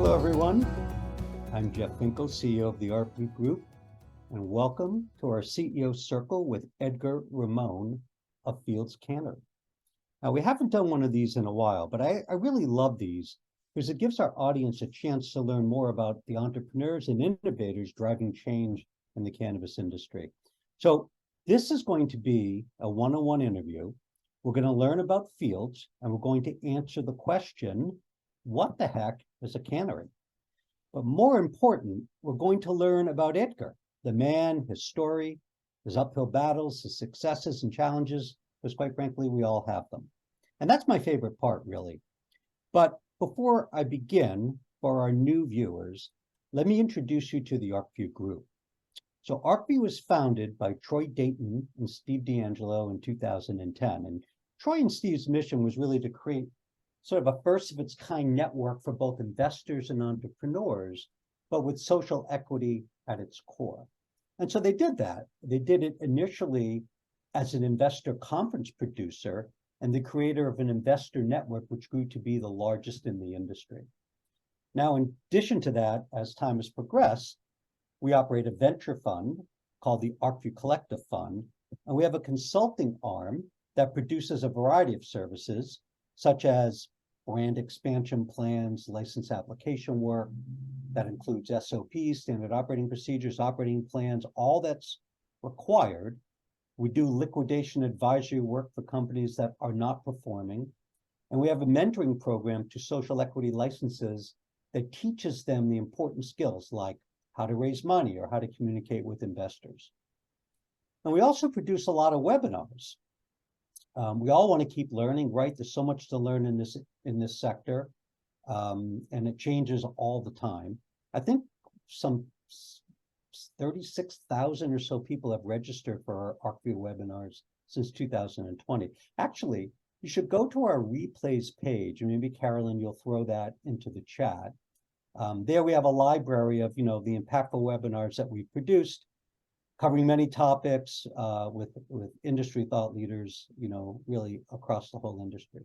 Hello, everyone. I'm Jeff Finkel, CEO of the Arcview Group, and welcome to our CEO Circle with Edgar Ramon of Fields Cannary. Now, we haven't done one of these in a while, but I really love these because it gives our audience a chance to learn more about the entrepreneurs and innovators driving change in the cannabis industry. So this is going to be a one-on-one interview. We're going to learn about Fields, and we're going to answer the question, what the heck is a cannery? But more important, we're going to learn about Edgar, the man, his story, his uphill battles, his successes and challenges, because quite frankly, we all have them. And that's my favorite part, really. But before I begin, for our new viewers, let me introduce you to the Arcview Group. So Arcview was founded by Troy Dayton and Steve DeAngelo in 2010. And Troy and Steve's mission was really to create sort of a first of its kind network for both investors and entrepreneurs, but with social equity at its core. And so they did that. They did it initially as an investor conference producer and the creator of an investor network, which grew to be the largest in the industry. Now, in addition to that, as time has progressed, we operate a venture fund called the Arcview Collective Fund, and we have a consulting arm that produces a variety of services, such as brand expansion plans, license application work that includes SOPs, standard operating procedures, operating plans, all that's required. We do liquidation advisory work for companies that are not performing. And we have a mentoring program to social equity licenses that teaches them the important skills like how to raise money or how to communicate with investors. And we also produce a lot of webinars. We all want to keep learning, right? There's so much to learn in this sector, and it changes all the time. I think some 36,000 or so people have registered for our Arcview webinars since 2020. Actually, you should go to our replays page, and maybe Carolyn, you'll throw that into the chat. There we have a library of, the impactful webinars that we've produced, covering many topics with industry thought leaders, really across the whole industry.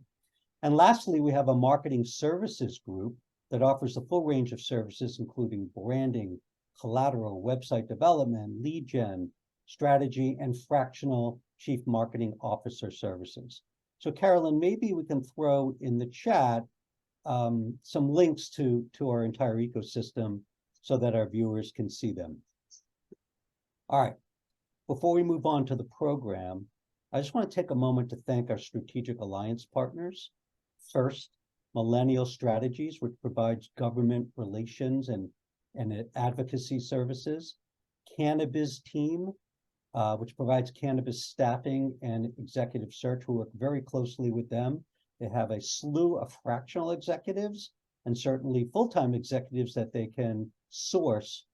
And lastly, we have a marketing services group that offers a full range of services, including branding, collateral, website development, lead gen, strategy, and fractional chief marketing officer services. So Carolyn, maybe we can throw in the chat some links to our entire ecosystem so that our viewers can see them. All right, before we move on to the program, I just want to take a moment to thank our strategic alliance partners. First, Millennial Strategies, which provides government relations and advocacy services. Cannabis Team, which provides cannabis staffing and executive search. We work very closely with them. They have a slew of fractional executives and certainly full-time executives that they can source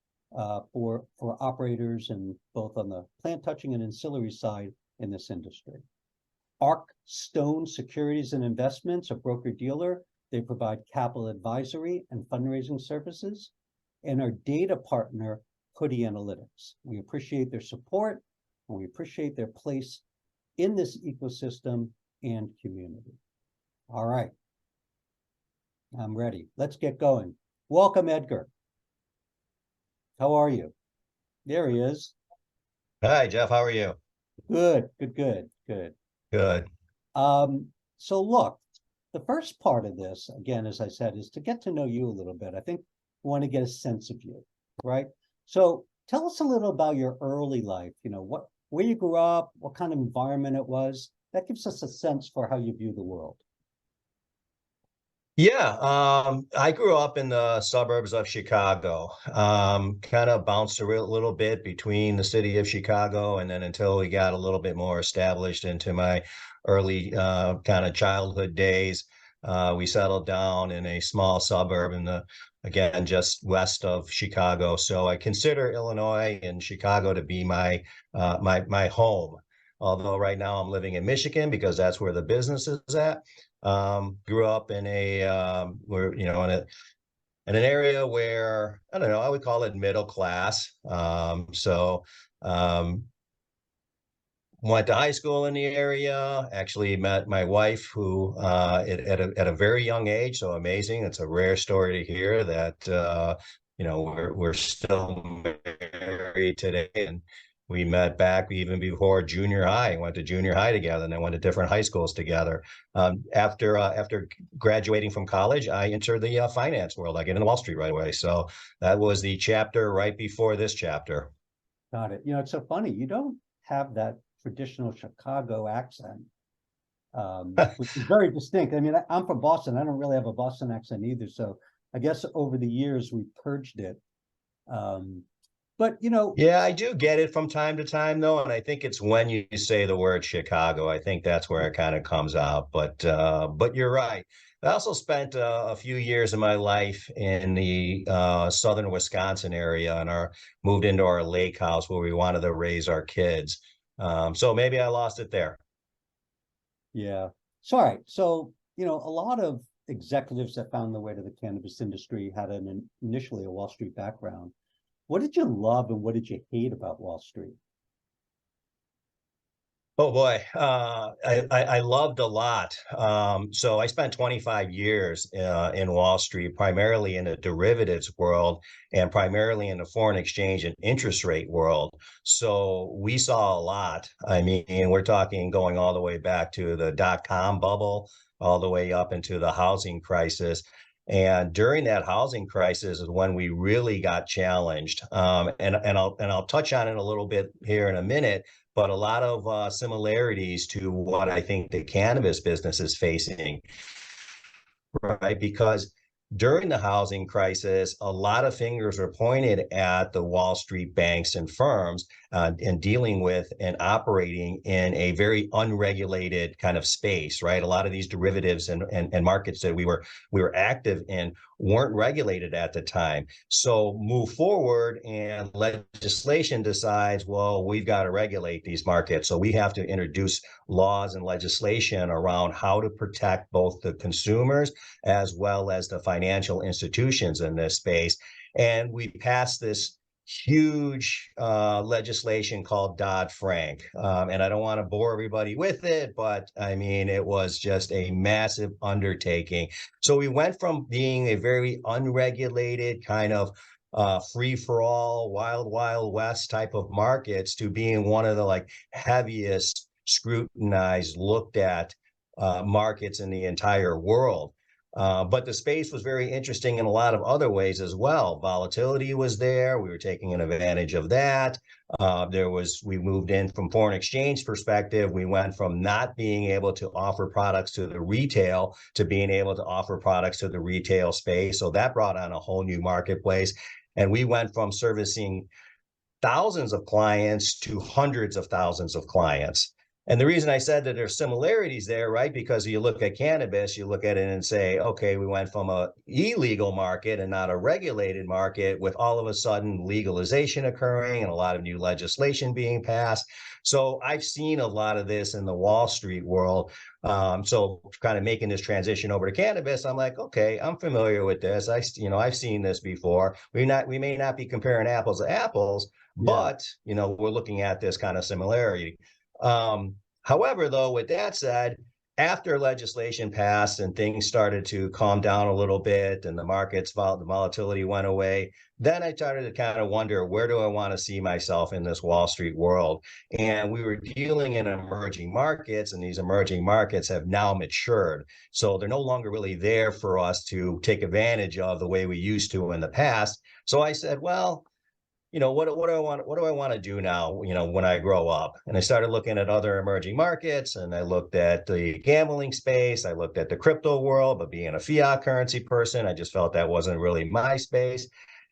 for operators and both on the plant touching and ancillary side in this industry. Arc Stone Securities and Investments, a broker-dealer. They provide capital advisory and fundraising services. And our data partner, Hoodie Analytics. We appreciate their support and we appreciate their place in this ecosystem and community. All right, I'm ready. Let's get going. Welcome, Edgar. How are you? There he is. Hi, Jeff. How are you? Good. Good. So look, the first part of this, again, as I said, is to get to know you a little bit. I think we want to get a sense of you, right? So tell us a little about your early life, where you grew up, what kind of environment it was. That gives us a sense for how you view the world. Yeah, I grew up in the suburbs of Chicago, kind of bounced a little bit between the city of Chicago and then until we got a little bit more established into my early kind of childhood days. We settled down in a small suburb again, just west of Chicago. So I consider Illinois and Chicago to be my home. Although right now I'm living in Michigan because that's where the business is at. Grew up in in an area where, I don't know, I would call it middle class. went to high school in the area, actually met my wife who at a very young age, so amazing. It's a rare story to hear that we're still married today, and we met back even before junior high. Went to junior high together, and then went to different high schools together. After graduating from college, I entered the finance world. I get into Wall Street right away. So that was the chapter right before this chapter. Got it. It's so funny. You don't have that traditional Chicago accent, which is very distinct. I mean, I'm from Boston. I don't really have a Boston accent either. So I guess over the years we purged it. But Yeah, I do get it from time to time, though, and I think it's when you say the word Chicago, I think that's where it kind of comes out. But you're right. I also spent a few years of my life in the southern Wisconsin area, and moved into our lake house where we wanted to raise our kids. So maybe I lost it there. yeah. Sorry. So, a lot of executives that found their way to the cannabis industry had initially a Wall Street background. What did you love and what did you hate about Wall Street? Oh boy, I loved a lot. So I spent 25 years in Wall Street, primarily in the derivatives world and primarily in the foreign exchange and interest rate world. So we saw a lot. I mean, we're talking going all the way back to the dot-com bubble, all the way up into the housing crisis. And during that housing crisis is when we really got challenged. And I'll touch on it a little bit here in a minute, but a lot of similarities to what I think the cannabis business is facing, right? Because during the housing crisis, a lot of fingers were pointed at the Wall Street banks and firms and dealing with and operating in a very unregulated kind of space, right? A lot of these derivatives and markets that we were active in weren't regulated at the time. So move forward and legislation decides, well, we've got to regulate these markets. So we have to introduce laws and legislation around how to protect both the consumers as well as the financial institutions in this space. And we passed this huge legislation called Dodd-Frank. And I don't want to bore everybody with it, but I mean, it was just a massive undertaking. So we went from being a very unregulated kind of free-for-all, wild, wild west type of markets to being one of the heaviest scrutinized, looked at markets in the entire world. But the space was very interesting in a lot of other ways as well. Volatility was there. We were taking an advantage of that. We moved in from foreign exchange perspective. We went from not being able to offer products to the retail to being able to offer products to the retail space. So that brought on a whole new marketplace. And we went from servicing thousands of clients to hundreds of thousands of clients. And the reason I said that there's similarities there, right? Because you look at cannabis, you look at it and say, okay, we went from a illegal market and not a regulated market with all of a sudden legalization occurring and a lot of new legislation being passed. So I've seen a lot of this in the Wall Street world. So kind of making this transition over to cannabis, I'm like, okay, I'm familiar with this. I've seen this before. We may not be comparing apples to apples, Yeah. but we're looking at this kind of similarity. However, though, with that said, after legislation passed and things started to calm down a little bit and the volatility went away, then I started to kind of wonder, where do I want to see myself in this Wall Street world? And we were dealing in emerging markets, and these emerging markets have now matured. So they're no longer really there for us to take advantage of the way we used to in the past. So I said, well, what do I want to do now, when I grow up? And I started looking at other emerging markets, and I looked at the gambling space. I looked at the crypto world, but being a fiat currency person, I just felt that wasn't really my space.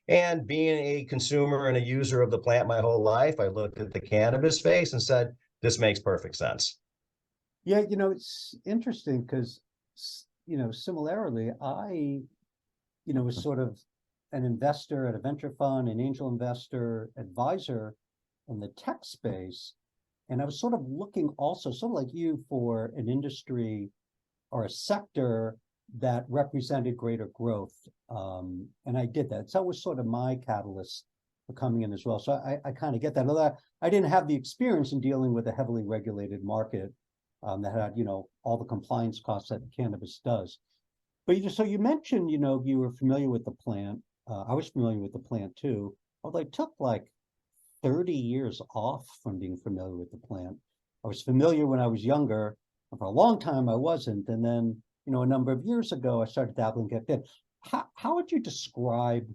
And being a consumer and a user of the plant my whole life, I looked at the cannabis space and said, this makes perfect sense. Yeah, it's interesting because, similarly, I, was sort of an investor at a venture fund, an angel investor, advisor in the tech space. And I was sort of looking also, sort of like you, for an industry or a sector that represented greater growth. And I did that. So that was sort of my catalyst coming in as well. So I kind of get that. Although I didn't have the experience in dealing with a heavily regulated market that had, all the compliance costs that cannabis does. But so you mentioned, you were familiar with the plant. I was familiar with the plant too, although it took like 30 years off from being familiar with the plant. I was familiar when I was younger. For a long time, I wasn't. And then, a number of years ago, I started dabbling back then. How would you describe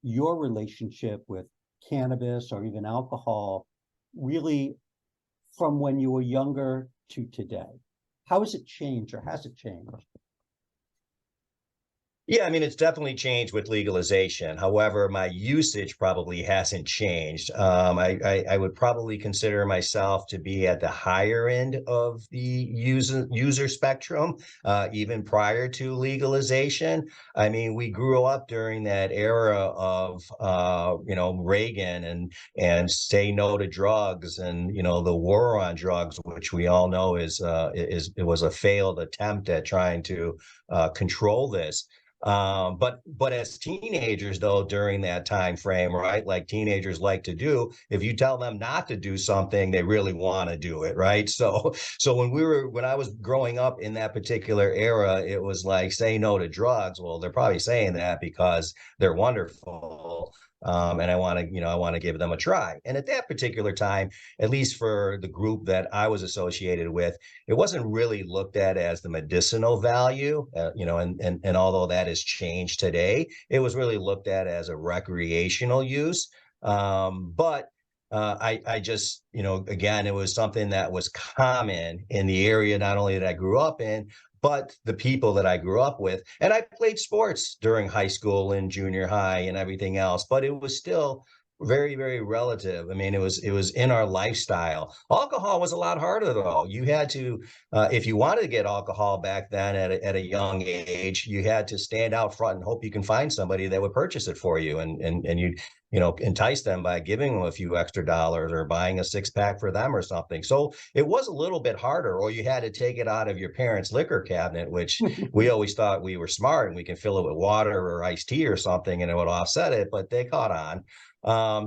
your relationship with cannabis or even alcohol, really from when you were younger to today? How has it changed, or has it changed? Yeah, I mean, it's definitely changed with legalization. However, my usage probably hasn't changed. I would probably consider myself to be at the higher end of the user spectrum, even prior to legalization. I mean, we grew up during that era of Reagan and say no to drugs, and the war on drugs, which we all know it was a failed attempt at trying to control this. But as teenagers, though, during that time frame, right, like teenagers like to do, if you tell them not to do something, they really want to do it, right? So when I was growing up in that particular era, it was like, say no to drugs. Well, they're probably saying that because they're wonderful. And I want to give them a try. And at that particular time, at least for the group that I was associated with, it wasn't really looked at as the medicinal value, and although that has changed today, it was really looked at as a recreational use. But I just, again, it was something that was common in the area, not only that I grew up in, but the people that I grew up with. And I played sports during high school and junior high and everything else, but it was still very, very relative. I mean, it was in our lifestyle. Alcohol was a lot harder though. You had to, if you wanted to get alcohol back then at a young age, you had to stand out front and hope you can find somebody that would purchase it for you, and you entice them by giving them a few extra dollars or buying a 6-pack for them or something. So it was a little bit harder, or you had to take it out of your parents' liquor cabinet, which we always thought we were smart and we can fill it with water or iced tea or something and it would offset it, but they caught on.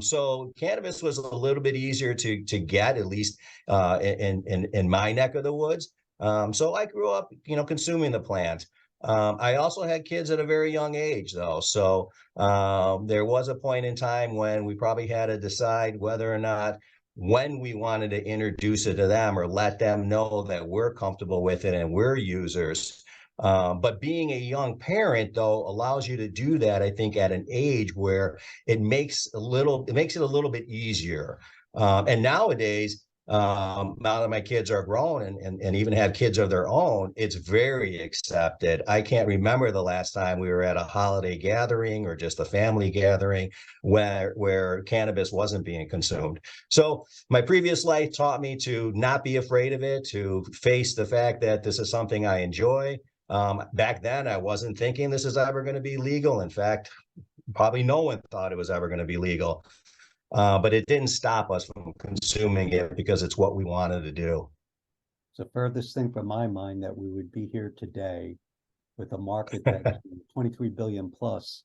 So cannabis was a little bit easier to get, at least in my neck of the woods. So I grew up, consuming the plant. I also had kids at a very young age, though. So there was a point in time when we probably had to decide whether or not, when we wanted to introduce it to them or let them know that we're comfortable with it and we're users. But being a young parent, though, allows you to do that, I think, at an age where it makes it a little bit easier. And nowadays, now that my kids are grown and even have kids of their own, it's very accepted. I can't remember the last time we were at a holiday gathering or just a family gathering where cannabis wasn't being consumed. So my previous life taught me to not be afraid of it, to face the fact that this is something I enjoy. Back then, I wasn't thinking this is ever going to be legal. In fact, probably no one thought it was ever going to be legal. But it didn't stop us from consuming it because it's what we wanted to do. It's the furthest thing from my mind that we would be here today with a market that's 23 billion plus.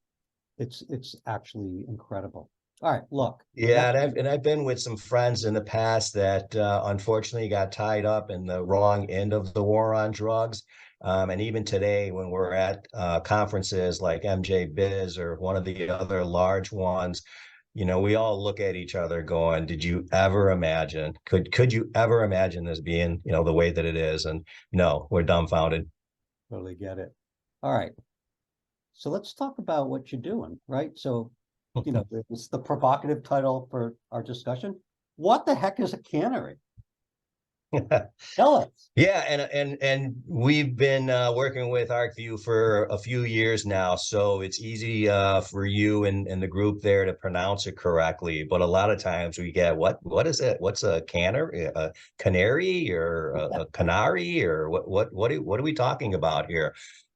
It's actually incredible. All right, look. Yeah, and I've been with some friends in the past that unfortunately got tied up in the wrong end of the war on drugs. And even today, when we're at conferences like MJ Biz or one of the other large ones, we all look at each other going, did you ever imagine, could you ever imagine this being, the way that it is? And no, we're dumbfounded. Totally get it. All right. So let's talk about what you're doing, right? So, it's the provocative title for our discussion. What the heck is a cannery? Tell us. Yeah, and we've been working with Arcview for a few years now, so it's easy for you and the group there to pronounce it correctly. But a lot of times we get, what is it? What's a cannery, a canary, or a canary, or what are we talking about here?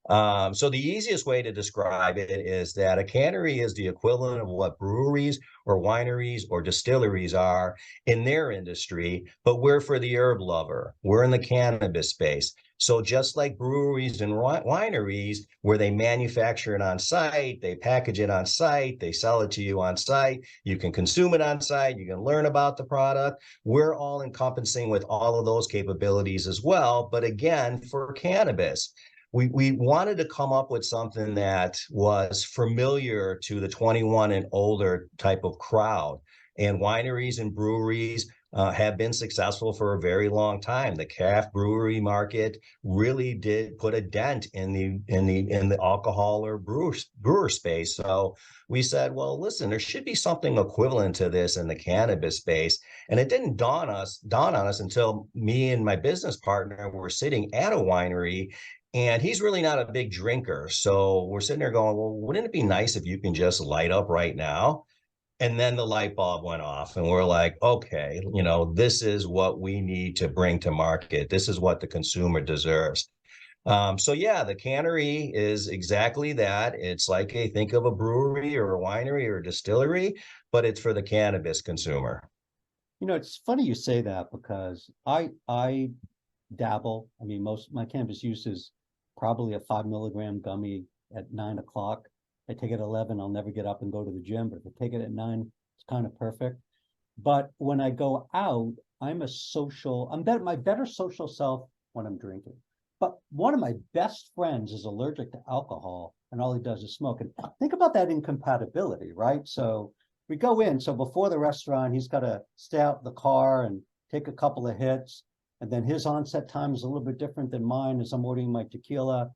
So the easiest way to describe it is that a cannery is the equivalent of what breweries or wineries or distilleries are in their industry, but we're for the herb lover. We're in the cannabis space. So just like breweries and wineries, where they manufacture it on site, they package it on site, they sell it to you on site, you can consume it on site, you can learn about the product. We're all encompassing with all of those capabilities as well, but again, for cannabis. We wanted to come up with something that was familiar to the 21 and older type of crowd. And wineries and breweries have been successful for a very long time. The craft brewery market really did put a dent in the alcohol or brewer space. So we said, well, listen, there should be something equivalent to this in the cannabis space. And it didn't dawn on us until me and my business partner were sitting at a winery, and he's really not a big drinker. So we're sitting there going, well, wouldn't it be nice if you can just light up right now? And then the light bulb went off, and we're like, okay, this is what we need to bring to market. This is what the consumer deserves. So yeah, the cannery is exactly that. It's like think of a brewery or a winery or a distillery, but it's for the cannabis consumer. It's funny you say that because I dabble. I mean, most my cannabis use is probably a 5 milligram gummy at 9 o'clock. If I take it at 11, I'll never get up and go to the gym. But if I take it at 9, it's kind of perfect. But when I go out, I'm my better social self when I'm drinking. But one of my best friends is allergic to alcohol, and all he does is smoke. And think about that incompatibility, right? So we go in. So before the restaurant, he's got to stay out in the car and take a couple of hits. And then his onset time is a little bit different than mine as I'm ordering my tequila.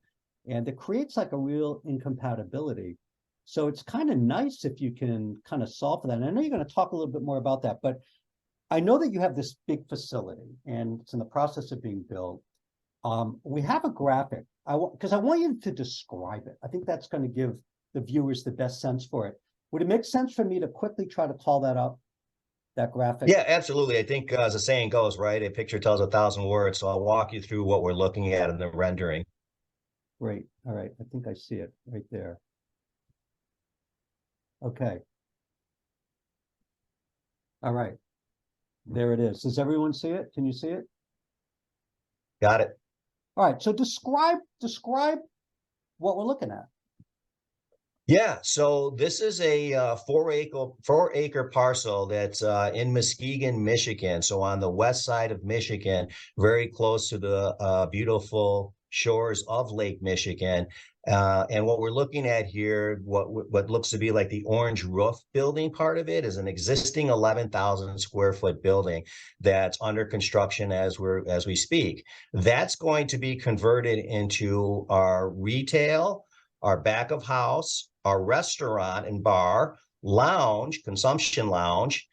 And it creates like a real incompatibility. So it's kind of nice if you can kind of solve for that. And I know you're going to talk a little bit more about that, but I know that you have this big facility and it's in the process of being built. We have a graphic because I want you to describe it. I think that's going to give the viewers the best sense for it. Would it make sense for me to quickly try to call that up, that graphic? Yeah, absolutely. I think as the saying goes, right, a picture tells 1,000 words. So I'll walk you through what we're looking at in the rendering. Great. All right. I think I see it right there. Okay. All right. There it is. Does everyone see it? Can you see it? Got it. All right. So describe what we're looking at. Yeah, so this is a 4-acre parcel that's in Muskegon, Michigan. So on the west side of Michigan, very close to the beautiful shores of Lake Michigan. And what we're looking at here, what looks to be like the orange roof building part of it, is an existing 11,000 square foot building that's under construction as we speak. That's going to be converted into our retail, our back of house, our restaurant and bar, lounge, consumption lounge.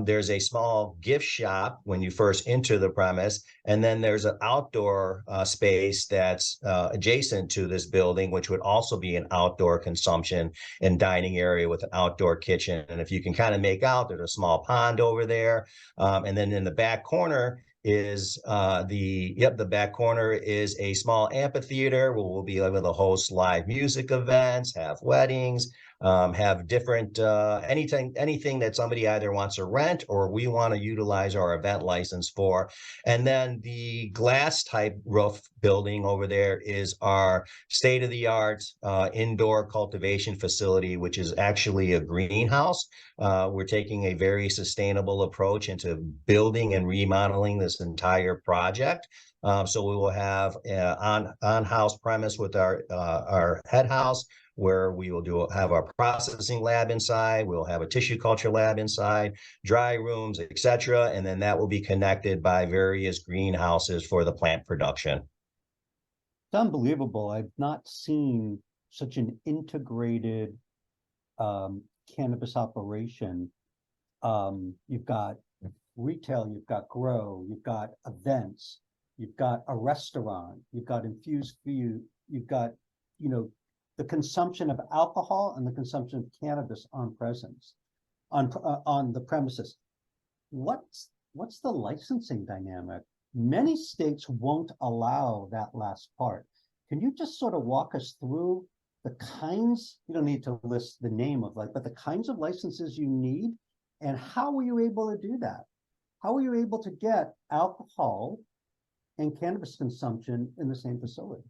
There's a small gift shop when you first enter the premise. And then there's an outdoor space that's adjacent to this building, which would also be an outdoor consumption and dining area with an outdoor kitchen. And if you can kind of make out, there's a small pond over there. And then in the back corner is the back corner is a small amphitheater where we'll be able to host live music events, have weddings, have different anything that somebody either wants to rent or we want to utilize our event license for. And then the glass type roof building over there is our state-of-the-art indoor cultivation facility, which is actually a greenhouse. We're taking a very sustainable approach into building and remodeling this entire project. So we will have on-house premise with our head house, where we will have our processing lab inside. We'll have a tissue culture lab inside, dry rooms, etc. And then that will be connected by various greenhouses for the plant production. It's unbelievable. I've not seen such an integrated cannabis operation. You've got retail, you've got grow, you've got events, you've got a restaurant, you've got infused food, you've got, the consumption of alcohol and the consumption of cannabis on the premises. What's the licensing dynamic? Many states won't allow that last part. Can you just sort of walk us through the kinds, you don't need to list the name of but the kinds of licenses you need, and how were you able to do that? How were you able to get alcohol and cannabis consumption in the same facility?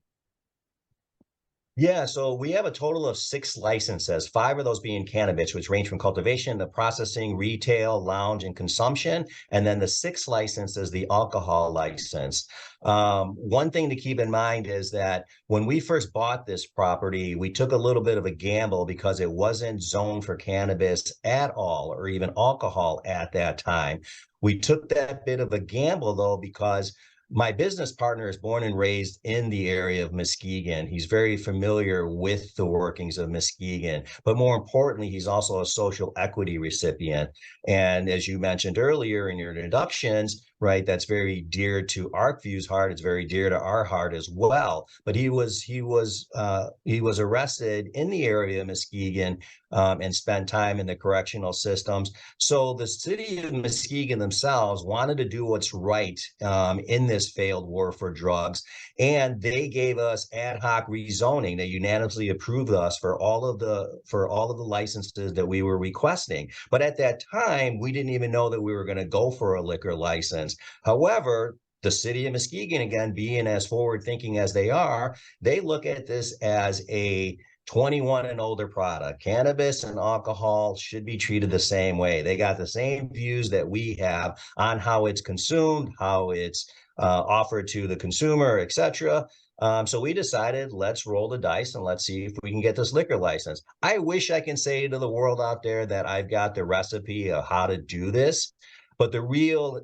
Yeah, so we have a total of 6 licenses, 5 of those being cannabis, which range from cultivation to processing, retail, lounge, and consumption. And then the 6th license is the alcohol license. One thing to keep in mind is that when we first bought this property, we took a little bit of a gamble because it wasn't zoned for cannabis at all, or even alcohol at that time. We took that bit of a gamble, though, because my business partner is born and raised in the area of Muskegon. He's very familiar with the workings of Muskegon, but more importantly, he's also a social equity recipient. And as you mentioned earlier in your introductions, right, that's very dear to Arcview's heart. It's very dear to our heart as well. But he was arrested in the area of Muskegon and spent time in the correctional systems. So the city of Muskegon themselves wanted to do what's right in this failed war for drugs, and they gave us ad hoc rezoning. They unanimously approved us for all of the licenses that we were requesting. But at that time, we didn't even know that we were going to go for a liquor license. However, the city of Muskegon, again, being as forward thinking as they are, they look at this as a 21 and older product. Cannabis and alcohol should be treated the same way. They got the same views that we have on how it's consumed, how it's offered to the consumer, etc. So we decided, let's roll the dice and let's see if we can get this liquor license. I wish I can say to the world out there that I've got the recipe of how to do this. But the real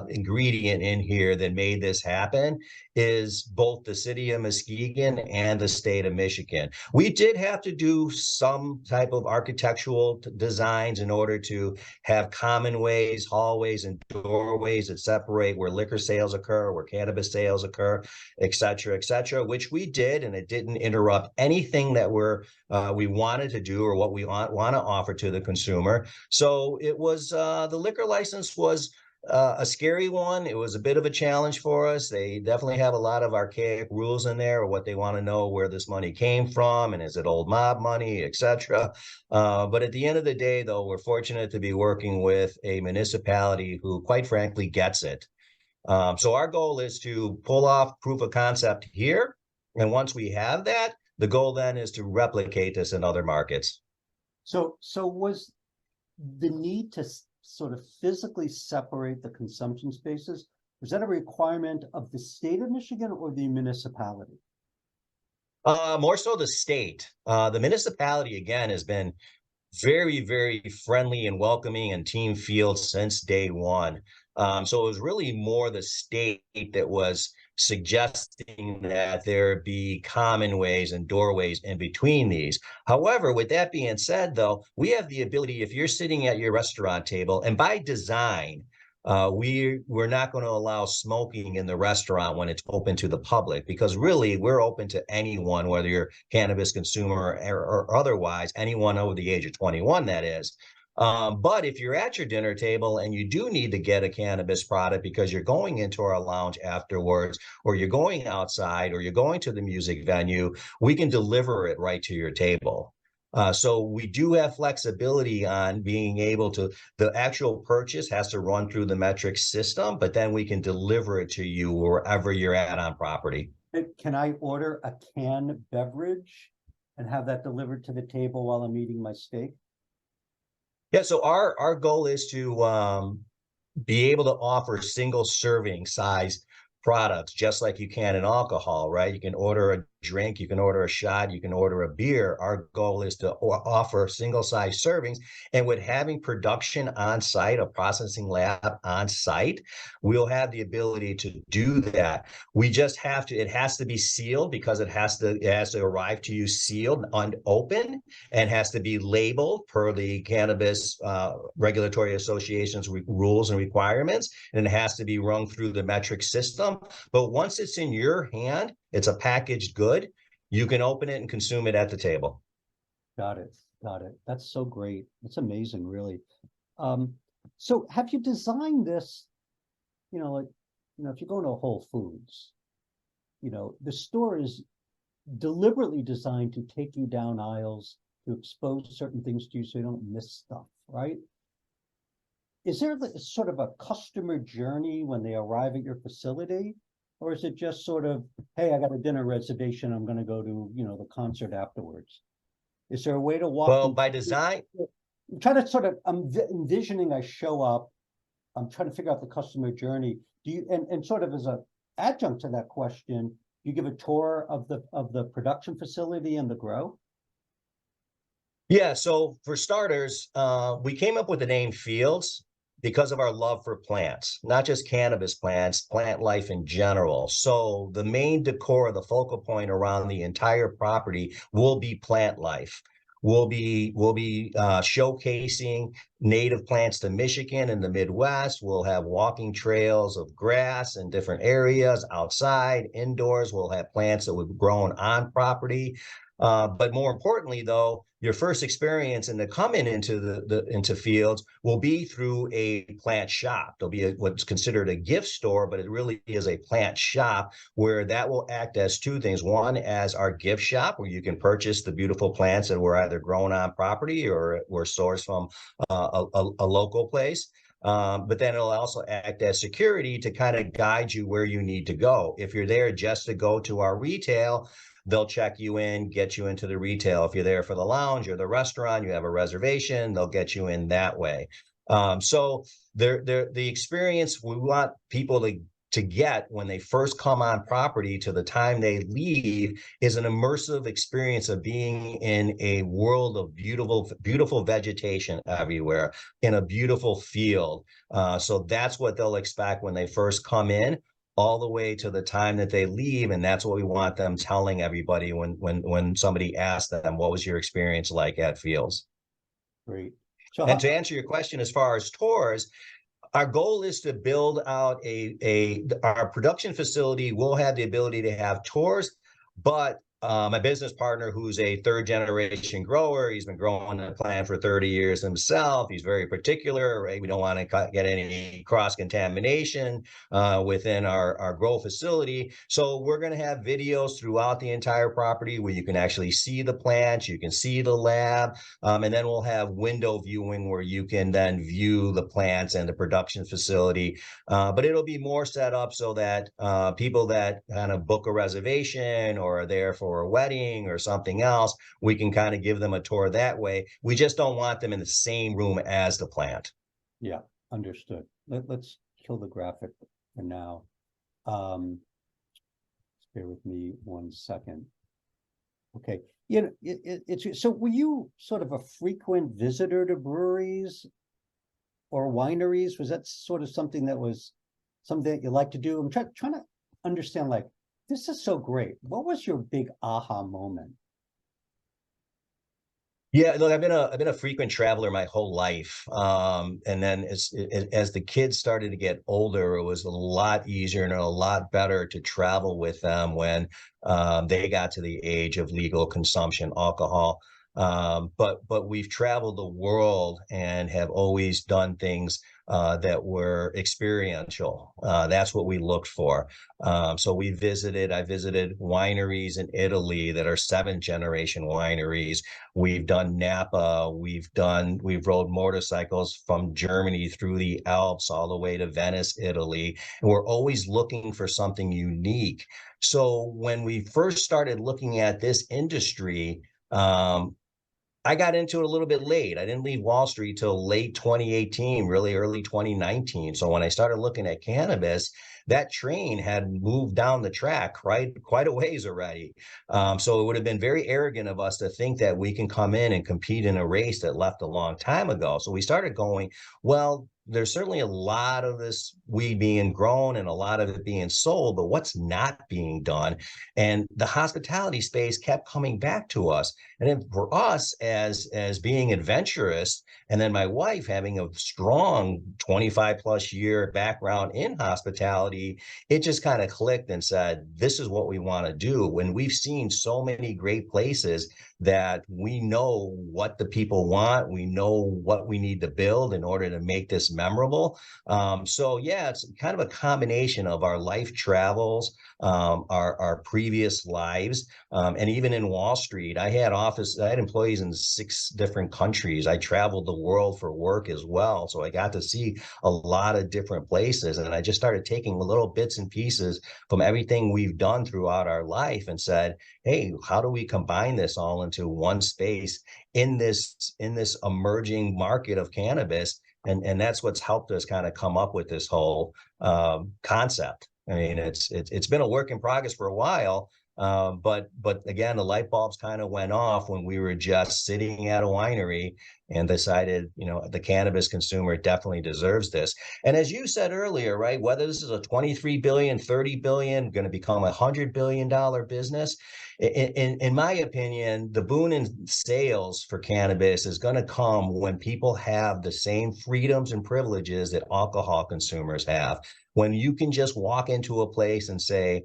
ingredient in here that made this happen is both the city of Muskegon and the state of Michigan. We did have to do some type of architectural designs in order to have common ways, hallways, and doorways that separate where liquor sales occur, where cannabis sales occur, et cetera, which we did, and it didn't interrupt anything that we wanted to do or what we want to offer to the consumer. So it was the liquor license was a scary one. It was a bit of a challenge for us. They definitely have a lot of archaic rules in there, or what they want to know where this money came from, and is it old mob money, etc. But at the end of the day, though, we're fortunate to be working with a municipality who, quite frankly, gets it. So our goal is to pull off proof of concept here. And once we have that, the goal then is to replicate this in other markets. So was the need to sort of physically separate the consumption spaces, was that a requirement of the state of Michigan or the municipality? More so the state. The municipality, again, has been very, very friendly and welcoming and team field since day one. So it was really more the state that was suggesting that there be common ways and doorways in between these. However, with that being said, though, we have the ability, if you're sitting at your restaurant table, and by design, we're not going to allow smoking in the restaurant when it's open to the public, because really we're open to anyone, whether you're cannabis consumer or otherwise, anyone over the age of 21, that is. But if you're at your dinner table and you do need to get a cannabis product because you're going into our lounge afterwards, or you're going outside, or you're going to the music venue, we can deliver it right to your table. So we do have flexibility on being able to, the actual purchase has to run through the metric system, but then we can deliver it to you wherever you're at on property. Can I order a canned beverage and have that delivered to the table while I'm eating my steak? Yeah, so our goal is to be able to offer single serving size products, just like you can in alcohol, right? You can order a drink, you can order a shot, you can order a beer. Our goal is to offer single size servings. And with having production on site, a processing lab on site, we'll have the ability to do that. We just have to, it has to be sealed, because it has to arrive to you sealed, unopened, and has to be labeled per the Cannabis Regulatory Association's rules and requirements. And it has to be run through the metric system. But once it's in your hand, it's a packaged good. You can open it and consume it at the table. Got it. Got it. That's so great. It's amazing, really. So have you designed this, like, if you go into a Whole Foods, the store is deliberately designed to take you down aisles, to expose certain things to you so you don't miss stuff, right? Is there sort of a customer journey when they arrive at your facility? Or is it just sort of, hey, I got a dinner reservation, I'm gonna go to, the concert afterwards? Is there a way to walk Well, them by through? design, I'm trying to sort of, I'm envisioning I show up, I'm trying to figure out the customer journey. Do you, and sort of as a adjunct to that question, you give a tour of the production facility and the grow? yeah. So for starters, we came up with the name Fields because of our love for plants, not just cannabis plants, plant life in general. So the main decor, the focal point around the entire property will be plant life. We'll be showcasing native plants to Michigan and the Midwest. We'll have walking trails of grass in different areas, outside, indoors. We'll have plants that we've grown on property. But more importantly, though, your first experience in the coming into into Fields will be through a plant shop. There'll be what's considered a gift store, but it really is a plant shop where that will act as two things. One, as our gift shop, where you can purchase the beautiful plants that were either grown on property or were sourced from a local place. But then it'll also act as security to kind of guide you where you need to go. If you're there just to go to our retail, they'll check you in, get you into the retail. If you're there for the lounge or the restaurant, you have a reservation, they'll get you in that way. So the experience we want people to get when they first come on property to the time they leave is an immersive experience of being in a world of beautiful vegetation everywhere in a beautiful field. So that's what they'll expect when they first come in, all the way to the time that they leave. And that's what we want them telling everybody when somebody asks them, what was your experience like at Fields? Great. So And to answer your question, as far as tours, our goal is to build out our production facility will have the ability to have tours, but my business partner, who's a third generation grower, he's been growing the plant for 30 years himself. He's very particular, right? We don't want to get any cross contamination within our grow facility. So we're going to have videos throughout the entire property where you can actually see the plants, you can see the lab, and then we'll have window viewing where you can then view the plants and the production facility. But it'll be more set up so that people that kind of book a reservation or are there for a wedding or something else, we can kind of give them a tour that way. We just don't want them in the same room as the plant. yeah, understood. Let's kill the graphic for now. Bear with me 1 second. Okay, it's so were you sort of a frequent visitor to breweries or wineries? Was that sort of something that you like to do? I'm trying to understand, like, this is so great. What was your big aha moment? Yeah, look, I've been a frequent traveler my whole life, and then as the kids started to get older, it was a lot easier and a lot better to travel with them when they got to the age of legal consumption alcohol. But we've traveled the world and have always done things that were experiential. That's what we looked for. So I visited wineries in Italy that are 7th-generation wineries. We've done Napa. We've rode motorcycles from Germany through the Alps all the way to Venice, Italy. And we're always looking for something unique. So when we first started looking at this industry, I got into it a little bit late. I didn't leave Wall Street till late 2018, really early 2019. So when I started looking at cannabis, that train had moved down the track quite a ways already. So it would have been very arrogant of us to think that we can come in and compete in a race that left a long time ago. So we started going, well, there's certainly a lot of this weed being grown and a lot of it being sold, but what's not being done? And the hospitality space kept coming back to us. And then for us as being adventurous, and then my wife having a strong 25 plus year background in hospitality reality, it just kind of clicked and said, this is what we want to do. When we've seen so many great places that we know what the people want, we know what we need to build in order to make this memorable. So yeah, it's kind of a combination of our life travels, our previous lives, and even in Wall Street, I had employees in 6 different countries. I traveled the world for work as well, so I got to see a lot of different places, and I just started taking little bits and pieces from everything we've done throughout our life and said, hey, how do we combine this all into one space in this emerging market of cannabis? And that's what's helped us kind of come up with this whole concept. I mean, it's been a work in progress for a while, but again, the light bulbs kind of went off when we were just sitting at a winery and decided, the cannabis consumer definitely deserves this. And as you said earlier, right, whether this is a 23 billion, 30 billion, going to become $100 billion business, in my opinion, the boon in sales for cannabis is going to come when people have the same freedoms and privileges that alcohol consumers have. When you can just walk into a place and say,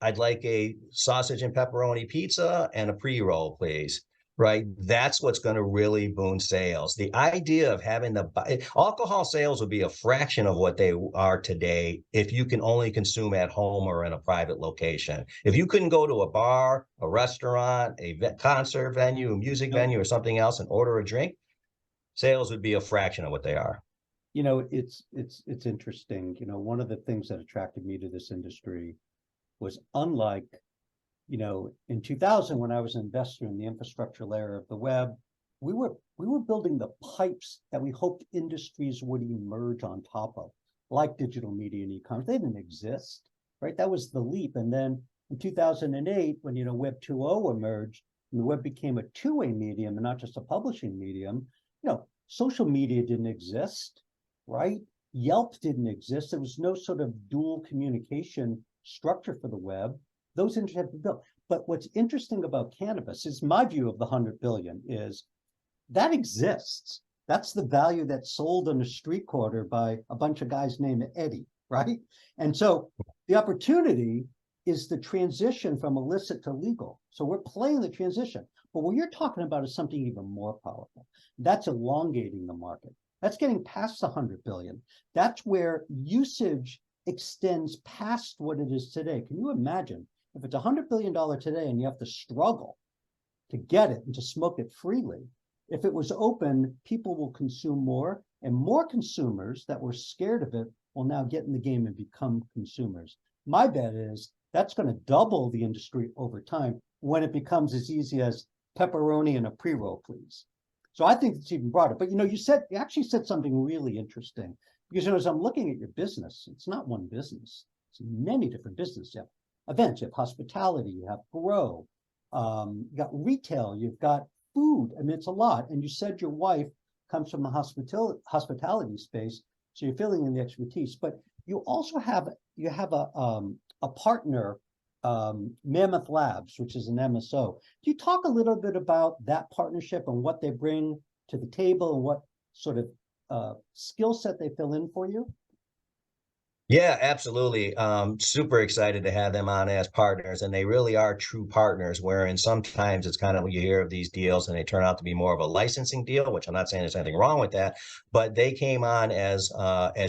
I'd like a sausage and pepperoni pizza and a pre-roll, please. Right? That's what's going to really boom sales. The idea of having alcohol sales would be a fraction of what they are today if you can only consume at home or in a private location. If you couldn't go to a bar, a restaurant, a concert venue, a music venue, or something else and order a drink, sales would be a fraction of what they are. It's interesting. One of the things that attracted me to this industry was unlike, in 2000, when I was an investor in the infrastructure layer of the web, we were building the pipes that we hoped industries would emerge on top of, like digital media and e-commerce. They didn't exist, right? That was the leap. And then in 2008, when, Web 2.0 emerged and the web became a two-way medium and not just a publishing medium, social media didn't exist, right? Yelp didn't exist. There was no sort of dual communication structure for the web. Those industries have been built. But what's interesting about cannabis is my view of the 100 billion is that exists. That's the value that's sold on a street corner by a bunch of guys named Eddie, right? And so the opportunity is the transition from illicit to legal. So we're playing the transition. But what you're talking about is something even more powerful. That's elongating the market. That's getting past the 100 billion. That's where usage extends past what it is today. Can you imagine if it's $100 billion today and you have to struggle to get it and to smoke it freely? If it was open, people will consume more, and more consumers that were scared of it will now get in the game and become consumers. My bet is that's going to double the industry over time when it becomes as easy as pepperoni and a pre-roll, please. So I think it's even broader. But you actually said something really interesting. Because as I'm looking at your business, it's not one business. It's many different businesses. You have events, you have hospitality, you have grow, you got retail, you've got food. I mean, it's a lot. And you said your wife comes from the hospitality space, so you're filling in the expertise. But you also have a partner, Mammoth Labs, which is an MSO. Do you talk a little bit about that partnership and what they bring to the table and what sort of skill set they fill in for you? Yeah, absolutely. Super excited to have them on as partners, and they really are true partners. Wherein sometimes it's kind of when you hear of these deals and they turn out to be more of a licensing deal, which I'm not saying there's anything wrong with that, but they came on as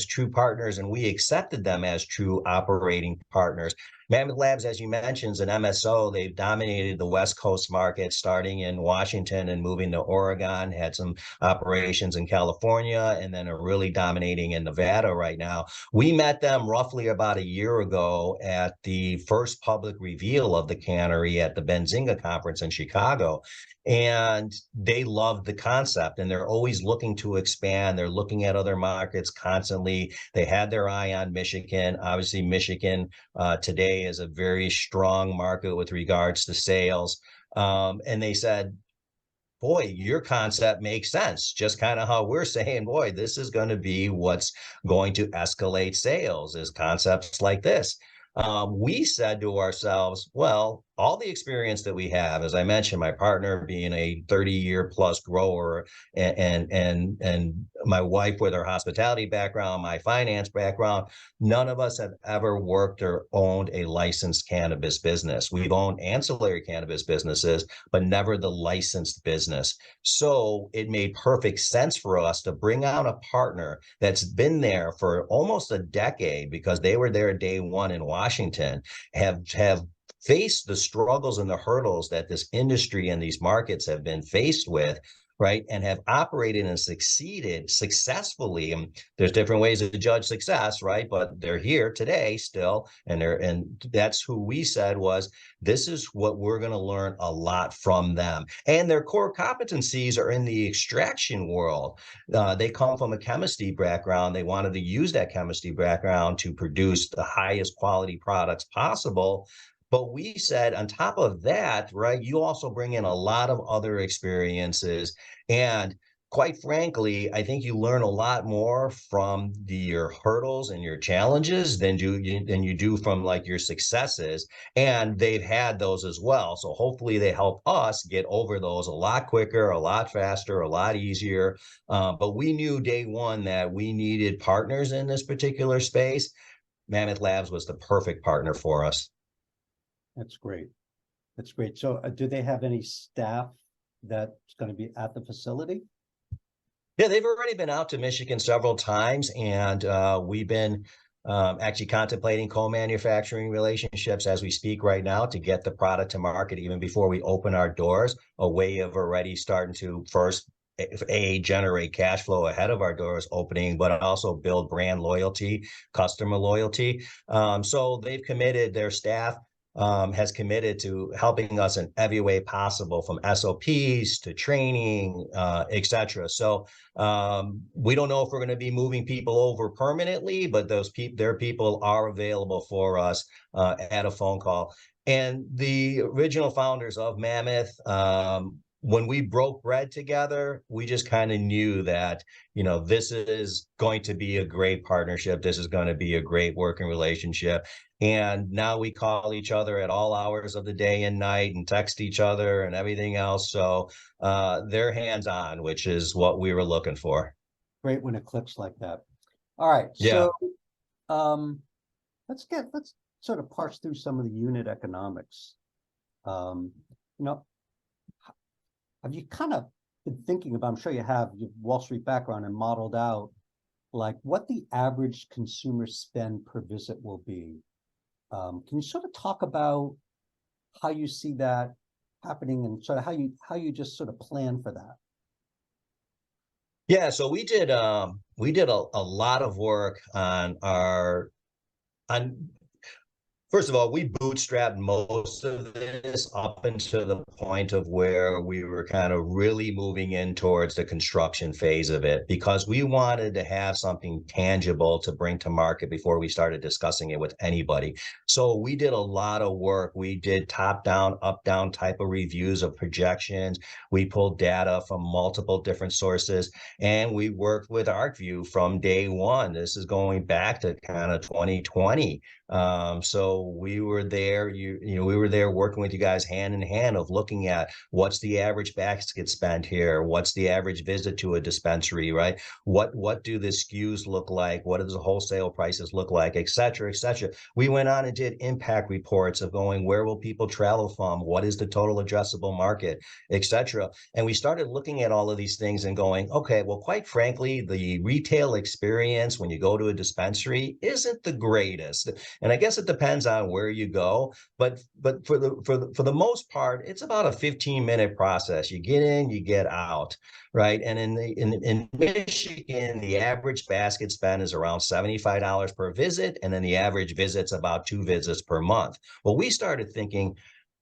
true partners, and we accepted them as true operating partners. Mammoth Labs, as you mentioned, is an MSO. They've dominated the West Coast market, starting in Washington and moving to Oregon, had some operations in California, and then are really dominating in Nevada right now. We met them roughly about a year ago at the first public reveal of the Cannary at the Benzinga conference in Chicago. And they love the concept, and they're always looking to expand. They're looking at other markets constantly. They had their eye on Michigan. Obviously, Michigan today is a very strong market with regards to sales. And they said, boy, your concept makes sense. Just kind of how we're saying, boy, this is going to be what's going to escalate sales, is concepts like this. We said to ourselves, well, all the experience that we have, as I mentioned, my partner being a 30-year plus grower, and my wife with her hospitality background, my finance background, none of us have ever worked or owned a licensed cannabis business. We've owned ancillary cannabis businesses, but never the licensed business. So it made perfect sense for us to bring out a partner that's been there for almost a decade, because they were there day one in Washington, have faced the struggles and the hurdles that this industry and these markets have been faced with, right? And have operated and succeeded successfully. And there's different ways to judge success, right? But they're here today still, and that's who we said was, this is what we're going to learn a lot from them. And their core competencies are in the extraction world. They come from a chemistry background. They wanted to use that chemistry background to produce the highest quality products possible. But we said, on top of that, right, you also bring in a lot of other experiences. And quite frankly, I think you learn a lot more from your hurdles and your challenges than you do from like your successes. And they've had those as well. So hopefully they help us get over those a lot quicker, a lot faster, a lot easier. But we knew day one that we needed partners in this particular space. Mammoth Labs was the perfect partner for us. That's great. That's great. So do they have any staff that's going to be at the facility? Yeah, they've already been out to Michigan several times, and we've been actually contemplating co-manufacturing relationships as we speak right now to get the product to market even before we open our doors, a way of already starting to first generate cash flow ahead of our doors opening, but also build brand loyalty, customer loyalty. So they've committed, their staff has committed to helping us in every way possible, from SOPs to training, et cetera. So we don't know if we're going to be moving people over permanently, but their people are available for us at a phone call. And the original founders of Mammoth, when we broke bread together, we just kind of knew that, this is going to be a great partnership. This is going to be a great working relationship. And now we call each other at all hours of the day and night and text each other and everything else. So they're hands-on, which is what we were looking for. Great when it clicks like that. All right. Yeah. So let's sort of parse through some of the unit economics. You know, have you kind of been thinking about, I'm sure you have, your Wall Street background, and modeled out like what the average consumer spend per visit will be? Can you sort of talk about how you see that happening, and sort of how you just sort of plan for that? Yeah, so we did a lot of work on first of all, we bootstrapped most of this up until the point of where we were kind of really moving in towards the construction phase of it, because we wanted to have something tangible to bring to market before we started discussing it with anybody. So we did a lot of work. We did top-down, up-down type of reviews of projections. We pulled data from multiple different sources, and we worked with Arcview from day one. This is going back to kind of 2020. So we were there, we were there working with you guys hand in hand of looking at what's the average basket spend here, what's the average visit to a dispensary, right? What do the SKUs look like? What does the wholesale prices look like, et cetera, et cetera. We went on and did impact reports of going, where will people travel from? What is the total addressable market, et cetera. And we started looking at all of these things and going, okay, well, quite frankly, the retail experience when you go to a dispensary isn't the greatest. And I guess it depends on where you go, but for the most part, it's about a 15-minute process. You get in, you get out, right? And in Michigan, the average basket spend is around $75 per visit, and then the average visit's about 2 visits per month. Well, we started thinking,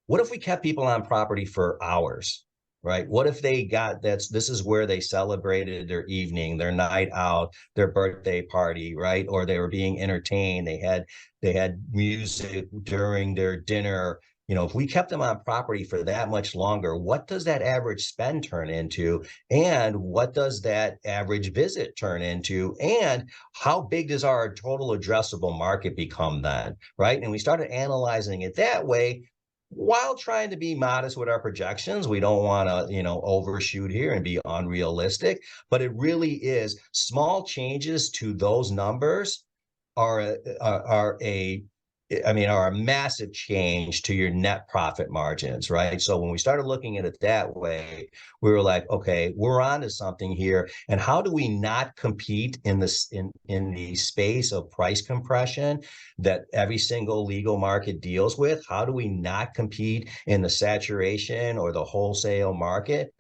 what if we kept people on property for hours? Right? What if this is where they celebrated their evening, their night out, their birthday party, right? Or they were being entertained. They had music during their dinner. If we kept them on property for that much longer, what does that average spend turn into? And what does that average visit turn into? And how big does our total addressable market become then? Right? And we started analyzing it that way. while trying to be modest with our projections. We don't want to, overshoot here and be unrealistic, but it really is small changes to those numbers are are a massive change to your net profit margins, right? So when we started looking at it that way, we were like, okay, we're onto something here. And how do we not compete in this in the space of price compression that every single legal market deals with? How do we not compete in the saturation or the wholesale market?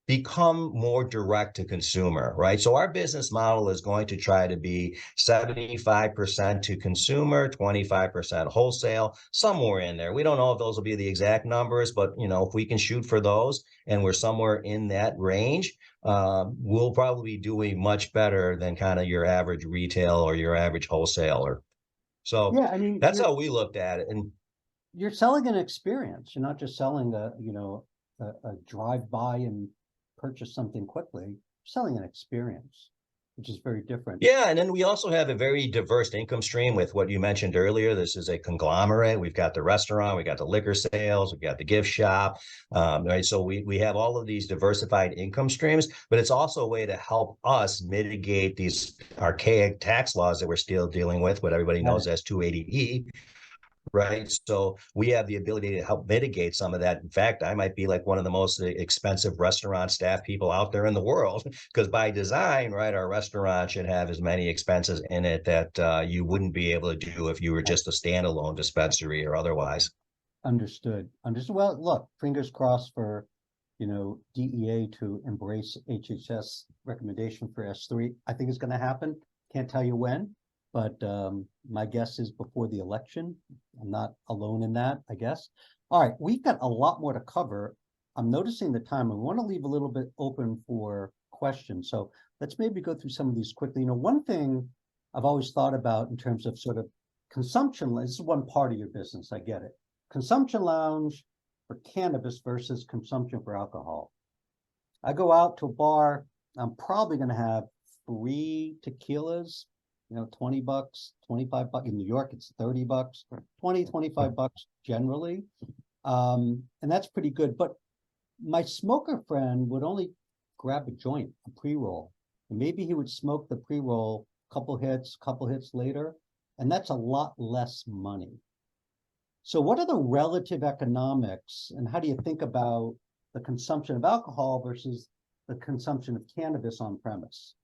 Become more direct to consumer, right? So our business model is going to try to be 75% to consumer, 25% wholesale, somewhere in there. We don't know if those will be the exact numbers, but if we can shoot for those and we're somewhere in that range, we'll probably be doing much better than kind of your average retail or your average wholesaler. So Yeah, I mean, that's how we looked at it. And you're selling an experience. You're not just selling a drive by and purchase something quickly. You're selling an experience, which is very different. yeah, and then we also have a very diverse income stream with what you mentioned earlier. This is a conglomerate. We've got the restaurant, we got the liquor sales, we've got the gift shop, right? So we have all of these diversified income streams, but it's also a way to help us mitigate these archaic tax laws that we're still dealing with, what everybody knows as 280E. Right. So we have the ability to help mitigate some of that. In fact, I might be like one of the most expensive restaurant staff people out there in the world, because by design, right, our restaurant should have as many expenses in it that you wouldn't be able to do if you were just a standalone dispensary or otherwise. Understood. Understood. Well, look, fingers crossed for, DEA to embrace HHS recommendation for S3. I think it's going to happen. Can't tell you when, but my guess is before the election. I'm not alone in that, I guess. All right, we've got a lot more to cover. I'm noticing the time. I want to leave a little bit open for questions. So let's maybe go through some of these quickly. One thing I've always thought about in terms of sort of consumption, this is one part of your business, I get it. Consumption lounge for cannabis versus consumption for alcohol. I go out to a bar, I'm probably going to have 3 tequilas, $20, $25. In New York, it's $30, 20, $25 generally. And that's pretty good. But my smoker friend would only grab a joint, a pre-roll. And maybe he would smoke the pre-roll, couple hits later. And that's a lot less money. So what are the relative economics and how do you think about the consumption of alcohol versus the consumption of cannabis on premise?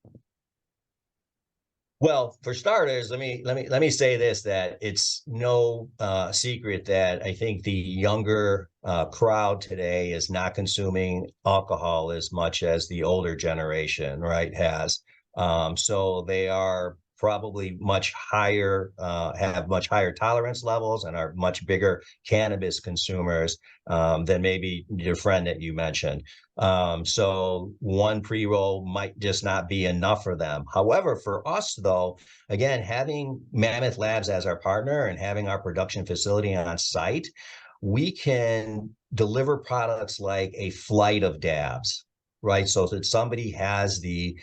Well, for starters, let me say this, that it's no secret that I think the younger crowd today is not consuming alcohol as much as the older generation, right, has. So they are probably much higher, have much higher tolerance levels and are much bigger cannabis consumers than maybe your friend that you mentioned. So one pre-roll might just not be enough for them. However, for us, though, again, having Mammoth Labs as our partner and having our production facility on site, we can deliver products like a flight of dabs, right? So that somebody has the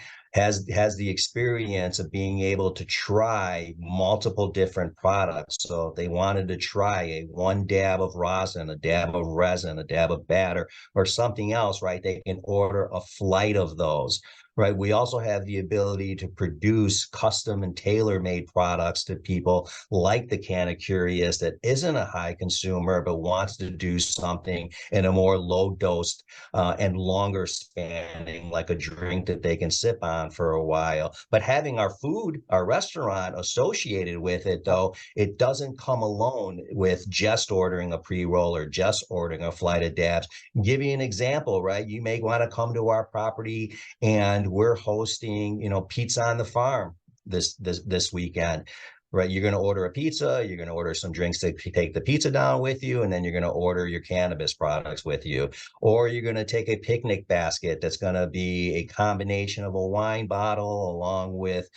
experience of being able to try multiple different products. So if they wanted to try a 1 dab of rosin, a dab of resin, a dab of batter, or something else, right, they can order a flight of those. Right. We also have the ability to produce custom and tailor-made products to people like the Canna Curious that isn't a high consumer, but wants to do something in a more low dosed and longer spanning, like a drink that they can sip on for a while. But having our food, our restaurant associated with it, though, it doesn't come alone with just ordering a pre-roll or just ordering a flight of dabs. Give you an example, right? You may want to come to our property and we're hosting, Pizza on the Farm this weekend, right? You're going to order a pizza, you're going to order some drinks to take the pizza down with you, and then you're going to order your cannabis products with you. Or you're going to take a picnic basket that's going to be a combination of a wine bottle along with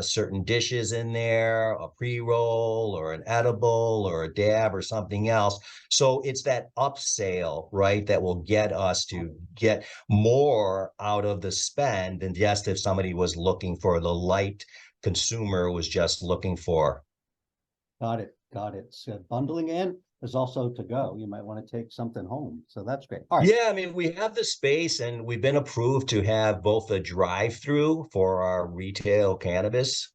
certain dishes in there, a pre-roll or an edible or a dab or something else. So it's that upsale, right, that will get us to get more out of the spend than just if somebody was looking for the light consumer was just looking for. Got it. So bundling in. is also to go. You might want to take something home. So that's great. All right. Yeah, I mean, we have the space and we've been approved to have both a drive-through for our retail cannabis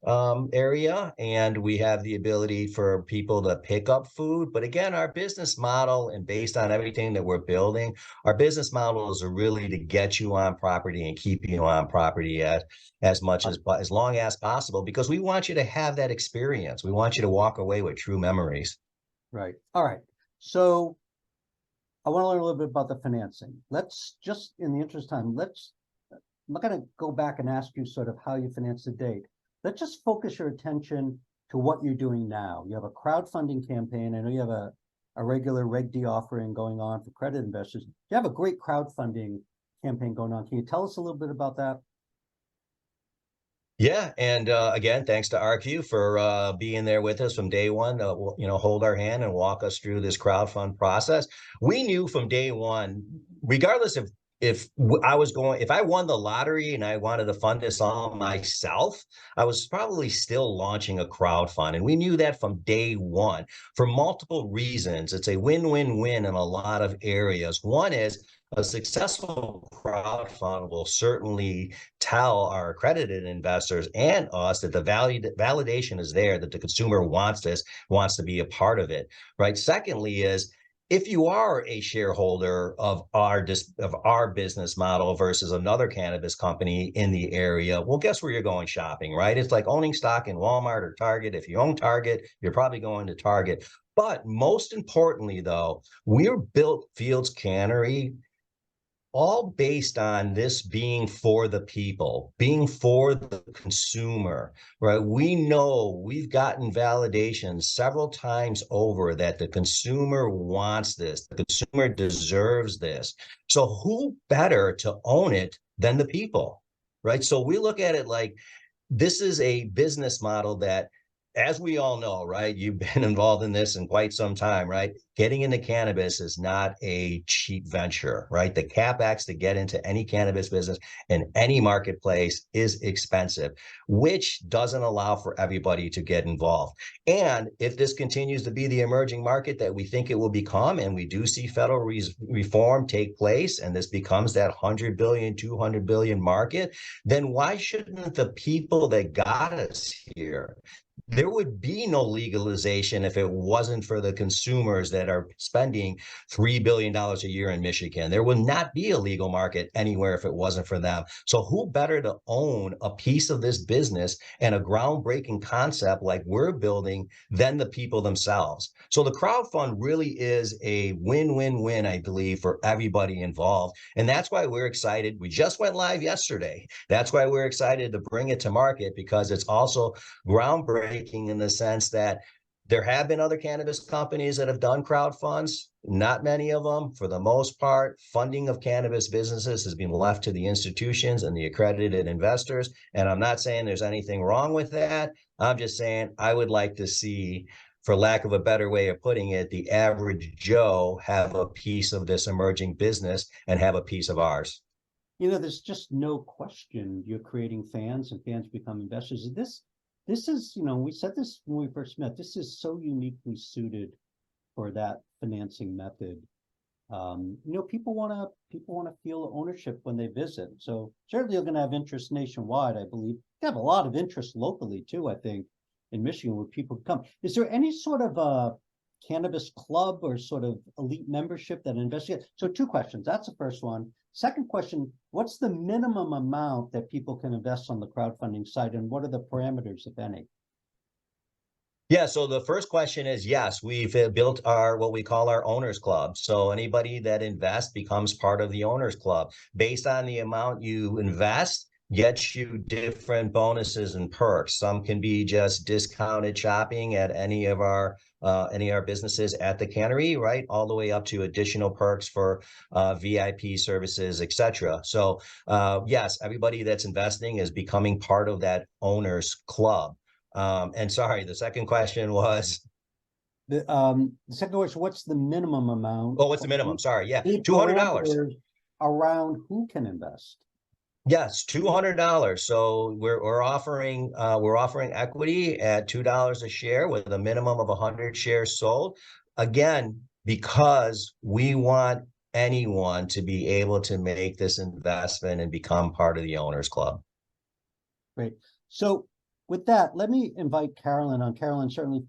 area, and we have the ability for people to pick up food. But again, our business model and based on everything that we're building, our business model is really to get you on property and keep you on property as much as long as possible, because we want you to have that experience. We want you to walk away with true memories. Right. All right. So I want to learn a little bit about the financing. Let's just, in the interest of time, I'm not going to go back and ask you sort of how you finance the date. Let's just focus your attention to what you're doing now. You have a crowdfunding campaign. I know you have a regular Reg D offering going on for credit investors. You have a great crowdfunding campaign going on. Can you tell us a little bit about that? Yeah, and again, thanks to Arcview for being there with us from day one. Hold our hand and walk us through this crowdfund process. We knew from day one, regardless of if I won the lottery and I wanted to fund this all myself, I was probably still launching a crowdfund, and we knew that from day one for multiple reasons. It's a win-win-win in a lot of areas. One is a successful crowdfund will certainly tell our accredited investors and us that the validation is there, that the consumer wants this, wants to be a part of it, right? Secondly is, if you are a shareholder of our business model versus another cannabis company in the area, well, guess where you're going shopping, right? It's like owning stock in Walmart or Target. If you own Target, you're probably going to Target. But most importantly, though, we're built Fields Cannary all based on this being for the people, being for the consumer, right? We know we've gotten validation several times over that the consumer wants this, the consumer deserves this. So who better to own it than the people, right? So we look at it like this is a business model that, as we all know, right? You've been involved in this in quite some time, right? Getting into cannabis is not a cheap venture, right? The capex to get into any cannabis business in any marketplace is expensive, which doesn't allow for everybody to get involved. And if this continues to be the emerging market that we think it will become, and we do see federal reform take place, and this becomes that 100 billion, 200 billion market, then why shouldn't the people that got us here, there would be no legalization if it wasn't for the consumers that are spending $3 billion a year in Michigan. There would not be a legal market anywhere if it wasn't for them. So who better to own a piece of this business and a groundbreaking concept like we're building than the people themselves? So the crowdfund really is a win-win-win, I believe, for everybody involved. And that's why we're excited. We just went live yesterday. That's why we're excited to bring it to market, because it's also groundbreaking in the sense that there have been other cannabis companies that have done crowdfunds, not many of them. For the most part, funding of cannabis businesses has been left to the institutions and the accredited investors. And I'm not saying there's anything wrong with that. I'm just saying I would like to see, for lack of a better way of putting it, the average Joe have a piece of this emerging business and have a piece of ours. There's just no question you're creating fans and fans become investors. This is, we said this when we first met, this is so uniquely suited for that financing method. People want to feel ownership when they visit. So certainly you're going to have interest nationwide, I believe. You have a lot of interest locally too, I think, in Michigan, where people come. Is there any sort of a cannabis club or sort of elite membership that investigates? So two questions. That's the first one. Second question, what's the minimum amount that people can invest on the crowdfunding site, and what are the parameters, if any? Yeah, so the first question is, yes, we've built our what we call our owners club. So anybody that invests becomes part of the owners club. Based on the amount you invest, gets you different bonuses and perks. Some can be just discounted shopping at any of our businesses at the Cannary, right? All the way up to additional perks for VIP services, etc. So yes, everybody that's investing is becoming part of that owners club. And sorry, the second question was. The second question, what's the minimum amount? Oh, what's the minimum? Sorry, yeah, Any $200. around who can invest? Yes, $200. So we're offering equity at $2 a share with a minimum of 100 shares sold. again, because we want anyone to be able to make this investment and become part of the owners club. Great. So with that, let me invite Carolyn on. Carolyn, certainly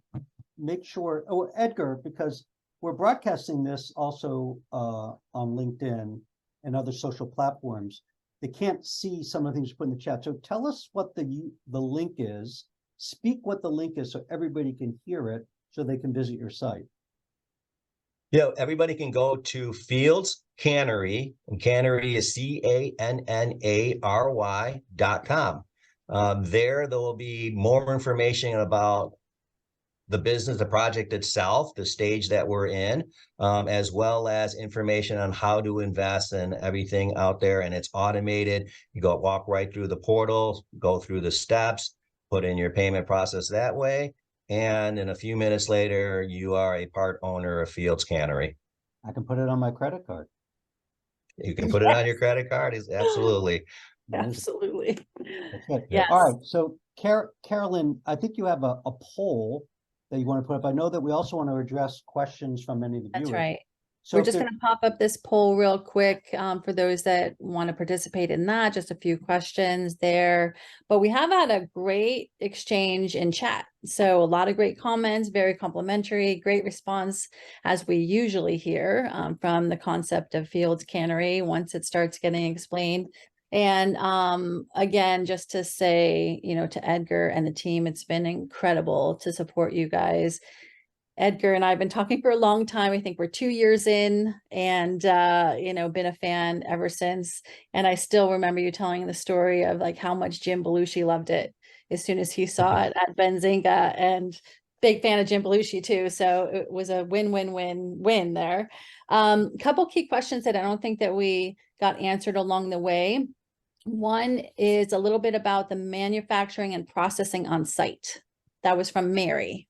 make sure, oh, Edgar, because we're broadcasting this also on LinkedIn and other social platforms. They can't see some of the things you put in the chat. So tell us what the link is. Speak what the link is so everybody can hear it, so they can visit your site. Yeah, everybody can go to Fields Cannary, and Cannary is CANNARY.com. There will be more information about the business, the project itself, the stage that we're in, as well as information on how to invest and everything out there. And it's automated. You go walk right through the portal, go through the steps, put in your payment process that way. And in a few minutes later, you are a part owner of Fields Cannary. I can put it on my credit card. You can put it on your credit card. Absolutely. Absolutely. That's good. Yes. All right. So Carolyn, I think you have a poll that you want to put up. I know that we also want to address questions from any of the viewers. That's right. So We're just going to pop up this poll real quick for those that want to participate in that. Just a few questions there. But we have had a great exchange in chat. So a lot of great comments, very complimentary, great response, as we usually hear from the concept of Fields Cannary once it starts getting explained. And again, just to say, you know, to Edgar and the team, it's been incredible to support you guys. Edgar and I have been talking for a long time. I think we're 2 years in, and you know, been a fan ever since. And I still remember you telling the story of like how much Jim Belushi loved it as soon as he saw it at Benzinga, and big fan of Jim Belushi too. So it was a win-win-win-win there. Couple key questions that I don't think that we got answered along the way. One is a little bit about the manufacturing and processing on site. That was from Mary.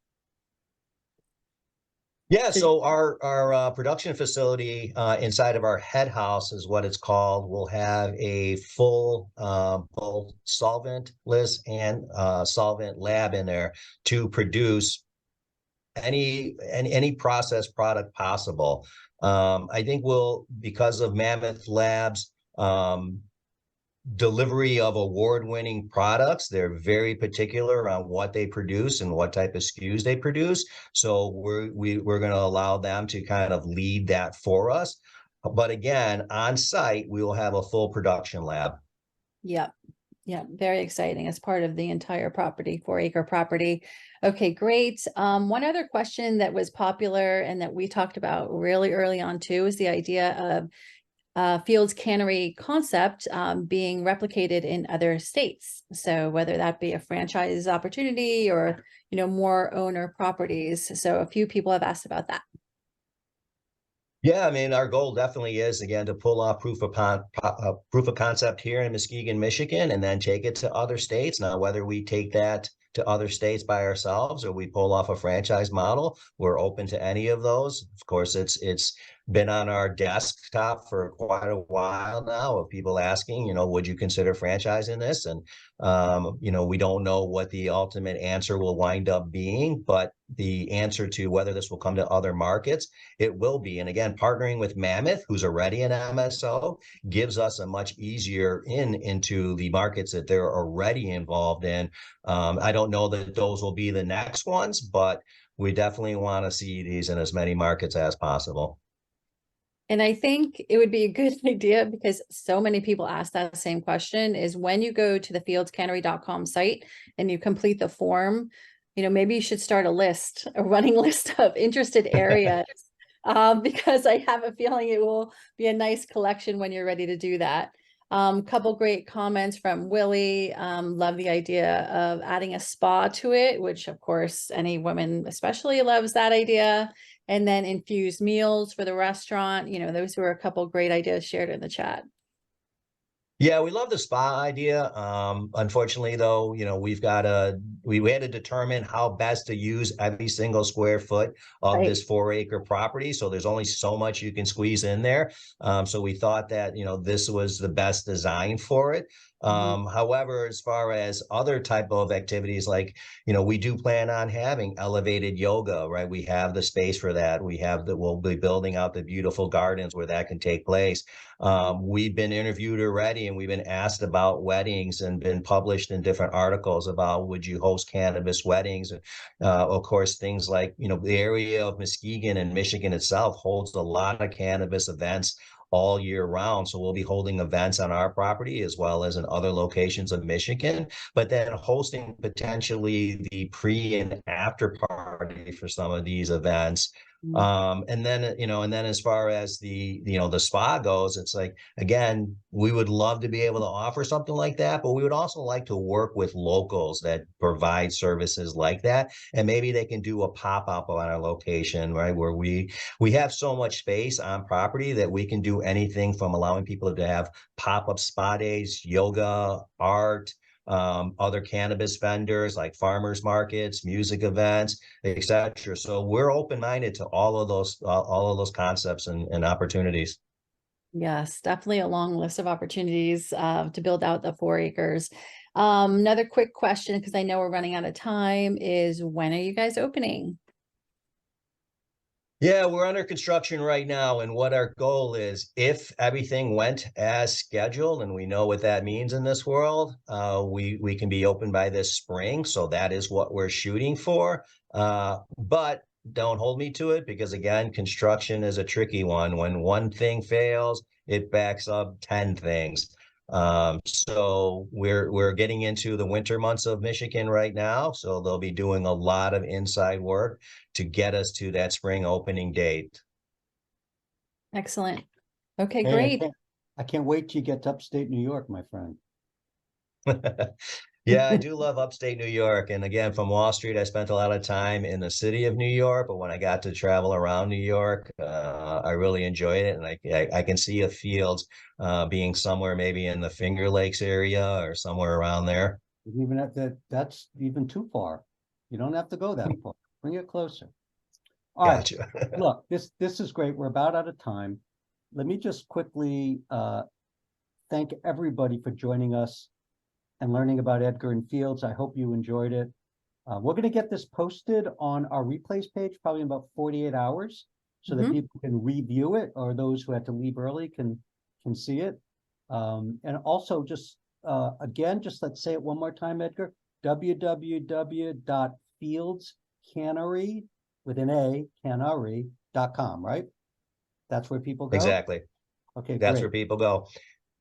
Yeah, so our production facility inside of our head house is what it's called. We'll have a full both solventless and solvent lab in there to produce any processed product possible. I think because of Mammoth Labs, delivery of award-winning products, they're very particular on what they produce and what type of SKUs they produce. So we're going to allow them to kind of lead that for us. But again, on site, we will have a full production lab. Yep. Yeah, very exciting as part of the entire property, 4-acre property. Okay, great. One other question that was popular and that we talked about really early on too is the idea of Fields Cannary concept being replicated in other states. So whether that be a franchise opportunity or, you know, more owner properties. So a few people have asked about that. Yeah, I mean, our goal definitely is, again, to pull off proof of concept here in Muskegon, Michigan, and then take it to other states. Now, whether we take that to other states by ourselves or we pull off a franchise model, we're open to any of those. Of course, it's been on our desktop for quite a while now of people asking, you know, would you consider franchising this? And, you know, we don't know what the ultimate answer will wind up being, but the answer to whether this will come to other markets, it will be. And again, partnering with Mammoth, who's already an MSO, gives us a much easier into the markets that they're already involved in. I don't know that those will be the next ones, but we definitely want to see these in as many markets as possible. And I think it would be a good idea, because so many people ask that same question, is when you go to the fieldscannary.com site and you complete the form, you know, maybe you should start a running list of interested areas, because I have a feeling it will be a nice collection when you're ready to do that. Couple great comments from Willie. Love the idea of adding a spa to it, which of course any woman especially loves that idea. And then infused meals for the restaurant. You know, those were a couple great ideas shared in the chat. Yeah, we love the spa idea. Unfortunately, though, you know, we've got a we had to determine how best to use every single square foot of Right. this 4-acre property. So there's only so much you can squeeze in there. So we thought that, this was the best design for it. However, as far as other type of activities, like, we do plan on having elevated yoga, right? We have the space for that. We'll be building out the beautiful gardens where that can take place. We've been interviewed already, and we've been asked about weddings and been published in different articles about, would you host cannabis weddings? Of course, things like, the area of Muskegon and Michigan itself holds a lot of cannabis events all year round. So we'll be holding events on our property as well as in other locations of Michigan, but then hosting potentially the pre and after party for some of these events. And then as far as the spa goes, it's like, again, we would love to be able to offer something like that, but we would also like to work with locals that provide services like that. And maybe they can do a pop-up on our location, right? Where we have so much space on property that we can do anything from allowing people to have pop-up spa days, yoga, art, other cannabis vendors like farmers markets, music events, etc. So we're open-minded to all of those concepts and opportunities. Yes, definitely a long list of opportunities to build out the 4 acres. Another quick question, because I know we're running out of time, is when are you guys opening? Yeah, we're under construction right now, and what our goal is, if everything went as scheduled, and we know what that means in this world, we can be open by this spring. So that is what we're shooting for. But don't hold me to it, because again, construction is a tricky one. When one thing fails, it backs up 10 things. So we're getting into the winter months of Michigan right now. So they'll be doing a lot of inside work to get us to that spring opening date. Excellent. Okay, Hey, great. I can't wait till you get to upstate New York, my friend. Yeah, I do love upstate New York. And again, from Wall Street, I spent a lot of time in the city of New York. But when I got to travel around New York, I really enjoyed it. And I can see a fields being somewhere maybe in the Finger Lakes area or somewhere around there. Even at that's even too far. You don't have to go that far. Bring it closer. All right. Gotcha. Look, this is great. We're about out of time. Let me just quickly thank everybody for joining us and learning about Edgar and Fields. I hope you enjoyed it. We're going to get this posted on our replays page probably in about 48 hours so that people can review it, or those who had to leave early can see it. And also just again, just let's say it one more time, Edgar, www.fieldscannary with an A, cannary.com, right? That's where people go? Exactly. Okay, That's great. where people go.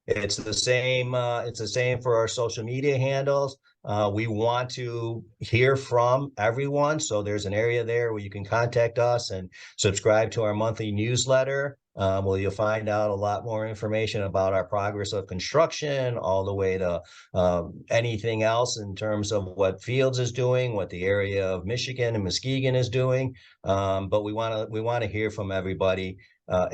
It's the same for our social media handles. We want to hear from everyone. So there's an area there where you can contact us and subscribe to our monthly newsletter, where you'll find out a lot more information about our progress of construction, all the way to anything else in terms of what Fields is doing, what the area of Michigan and Muskegon is doing. But we want to hear from everybody.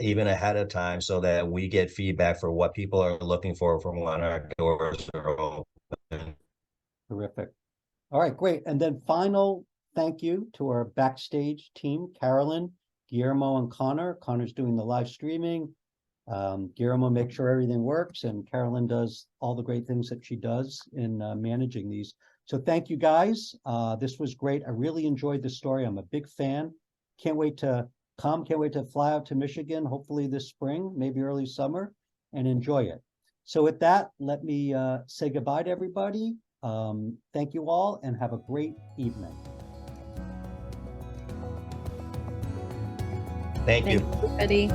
Even ahead of time, so that we get feedback for what people are looking for from when our doors are open. Terrific. All right, great. And then final thank you to our backstage team, Carolyn, Guillermo, and Connor. Connor's doing the live streaming. Guillermo makes sure everything works, and Carolyn does all the great things that she does in managing these. So thank you, guys. This was great. I really enjoyed the story. I'm a big fan. Can't wait to fly out to Michigan, hopefully this spring, maybe early summer, and enjoy it. So with that, let me say goodbye to everybody. Thank you all, and have a great evening. Thank you. Thanks, everybody.